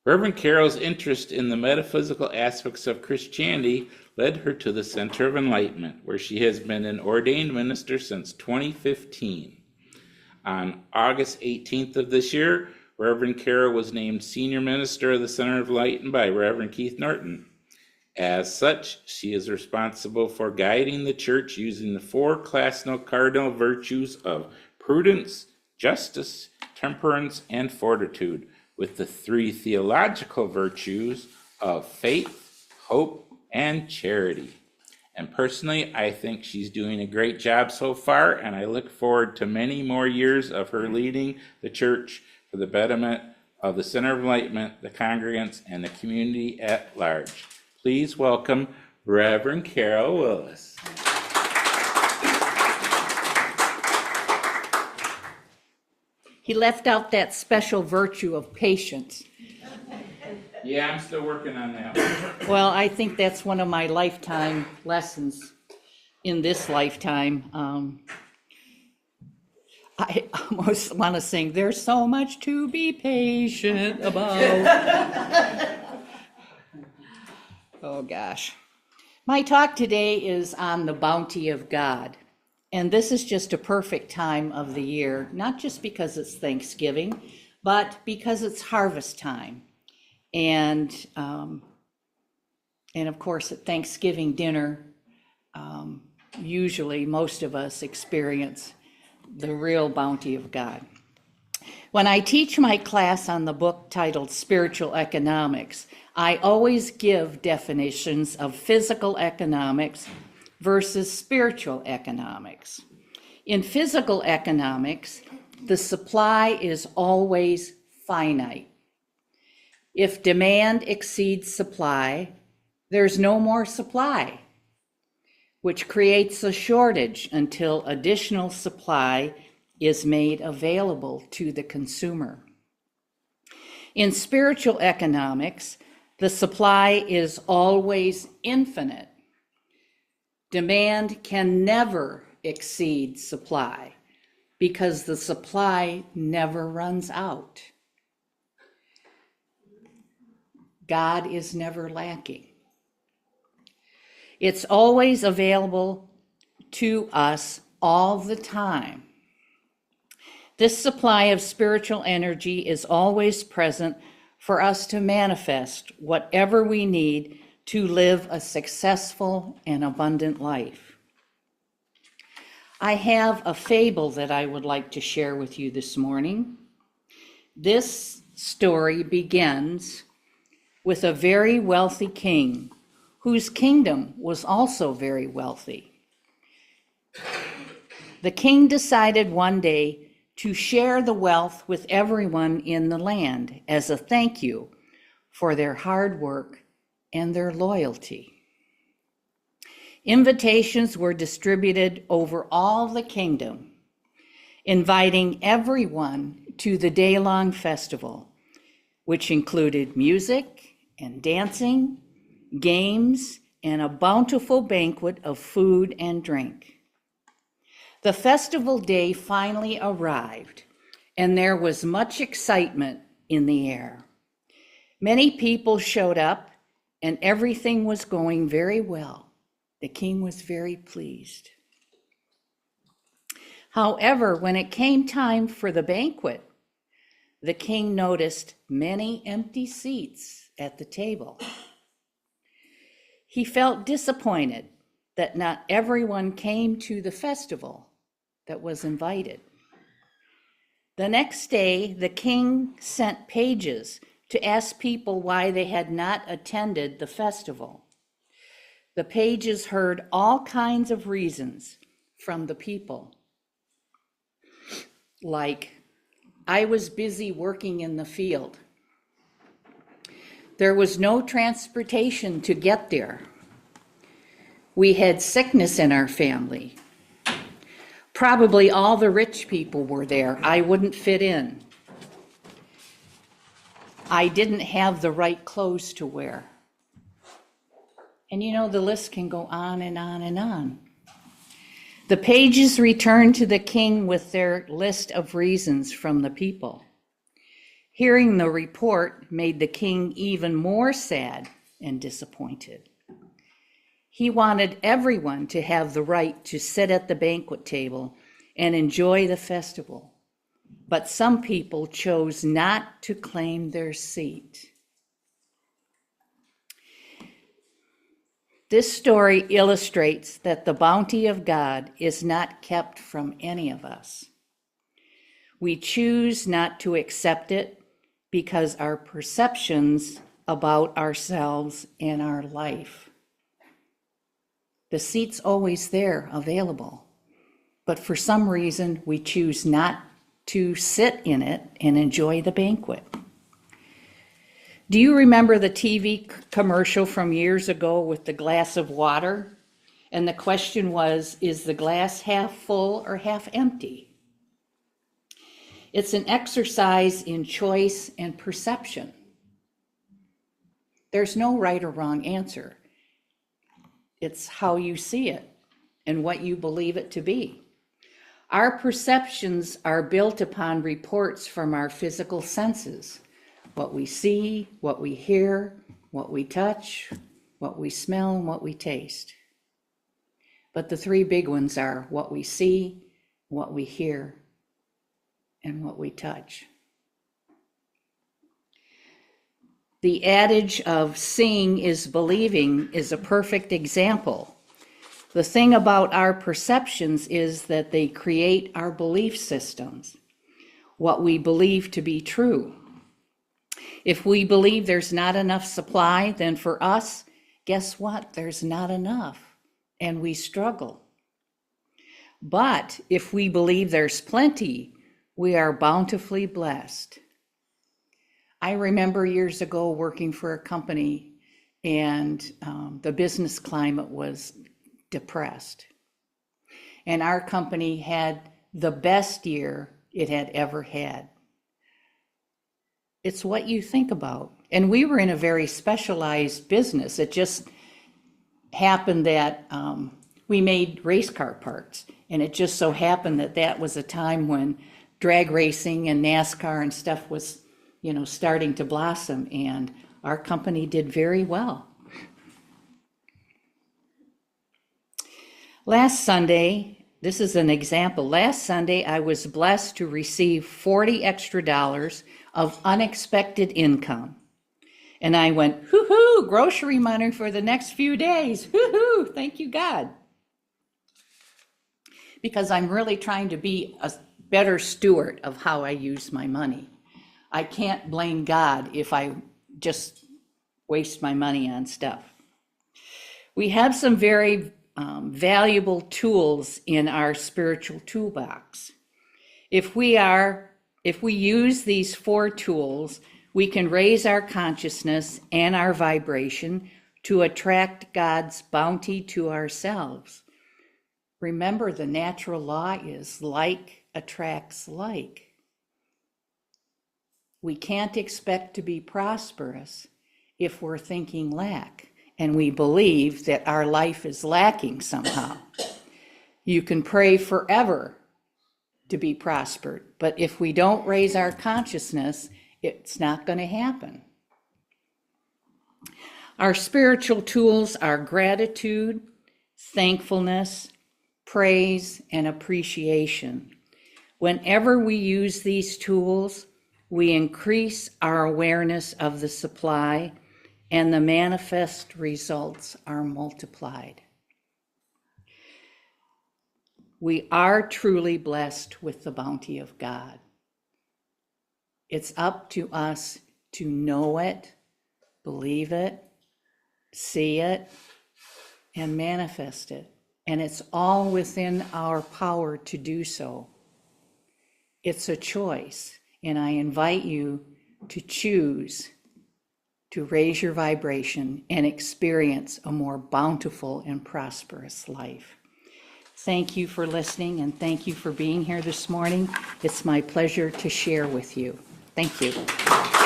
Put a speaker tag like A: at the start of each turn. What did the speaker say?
A: Reverend Carol's interest in the metaphysical aspects of Christianity led her to the Center of Enlightenment, where she has been an ordained minister since 2015. On August 18th of this year, Reverend Carol was named Senior Minister of the Center of Enlightenment by Reverend Keith Norton. As such, she is responsible for guiding the church using the four cardinal virtues of prudence, justice, temperance, and fortitude, with the three theological virtues of faith, hope, and charity. And personally, I think she's doing a great job so far, and I look forward to many more years of her leading the church for the betterment of the Center of Enlightenment, the congregants, and the community at large. Please welcome Reverend Carol Willis.
B: He left out that special virtue of patience.
A: Yeah, I'm still working on that.
B: Well, I think that's one of my lifetime lessons in this lifetime. I almost want to sing, "There's so much to be patient about." Oh gosh. My talk today is on the bounty of God. And this is just a perfect time of the year, not just because it's Thanksgiving, but because it's harvest time. And of course, at Thanksgiving dinner, usually most of us experience the real bounty of God. When I teach my class on the book titled Spiritual Economics, I always give definitions of physical economics versus spiritual economics. In physical economics, the supply is always finite. If demand exceeds supply, there's no more supply, which creates a shortage until additional supply is made available to the consumer. In spiritual economics, the supply is always infinite. Demand can never exceed supply because the supply never runs out. God is never lacking. It's always available to us all the time. This supply of spiritual energy is always present for us to manifest whatever we need to live a successful and abundant life. I have a fable that I would like to share with you this morning. This story begins with a very wealthy king whose kingdom was also very wealthy. The king decided one day to share the wealth with everyone in the land as a thank you for their hard work and their loyalty. Invitations were distributed over all the kingdom, inviting everyone to the day-long festival, which included music and dancing, games, and a bountiful banquet of food and drink. The festival day finally arrived, and there was much excitement in the air. Many people showed up, and everything was going very well. The king was very pleased. However, when it came time for the banquet, the king noticed many empty seats at the table. He felt disappointed that not everyone came to the festival that was invited. The next day, the king sent pages to ask people why they had not attended the festival. The pages heard all kinds of reasons from the people, like, "I was busy working in the field. There was no transportation to get there. We had sickness in our family. Probably all the rich people were there. I wouldn't fit in. I didn't have the right clothes to wear." And you know, the list can go on and on and on. The pages returned to the king with their list of reasons from the people. Hearing the report made the king even more sad and disappointed. He wanted everyone to have the right to sit at the banquet table and enjoy the festival, but some people chose not to claim their seat. This story illustrates that the bounty of God is not kept from any of us. We choose not to accept it because our perceptions about ourselves and our life. The seat's always there, available, but for some reason we choose not to sit in it and enjoy the banquet. Do you remember the TV commercial from years ago with the glass of water? And the question was, is the glass half full or half empty? It's an exercise in choice and perception. There's no right or wrong answer. It's how you see it and what you believe it to be. Our perceptions are built upon reports from our physical senses. What we see, what we hear, what we touch, what we smell, and what we taste. But the three big ones are what we see, what we hear, and what we touch. The adage of seeing is believing is a perfect example. The thing about our perceptions is that they create our belief systems, what we believe to be true. If we believe there's not enough supply, then for us, guess what? There's not enough, and we struggle. But if we believe there's plenty, we are bountifully blessed. I remember years ago working for a company, and the business climate was depressed. And our company had the best year it had ever had. It's what you think about. And we were in a very specialized business. It just happened that we made race car parts. And it just so happened that that was a time when drag racing and NASCAR and stuff was, starting to blossom. And our company did very well. Last Sunday, this is an example. Last Sunday, I was blessed to receive $40 extra of unexpected income. And I went, hoo-hoo, grocery money for the next few days. Hoo-hoo, thank you, God. Because I'm really trying to be a better steward of how I use my money. I can't blame God if I just waste my money on stuff. We have some very valuable tools in our spiritual toolbox. If we use these 4 tools, we can raise our consciousness and our vibration to attract God's bounty to ourselves. Remember, the natural law is like attracts like. We can't expect to be prosperous if we're thinking lack, and we believe that our life is lacking somehow. You can pray forever to be prospered, but if we don't raise our consciousness, it's not going to happen. Our spiritual tools are gratitude, thankfulness, praise, and appreciation. Whenever we use these tools, we increase our awareness of the supply, and the manifest results are multiplied. We are truly blessed with the bounty of God. It's up to us to know it, believe it, see it, and manifest it. And it's all within our power to do so. It's a choice, and I invite you to choose to raise your vibration and experience a more bountiful and prosperous life. Thank you for listening, and thank you for being here this morning. It's my pleasure to share with you. Thank you.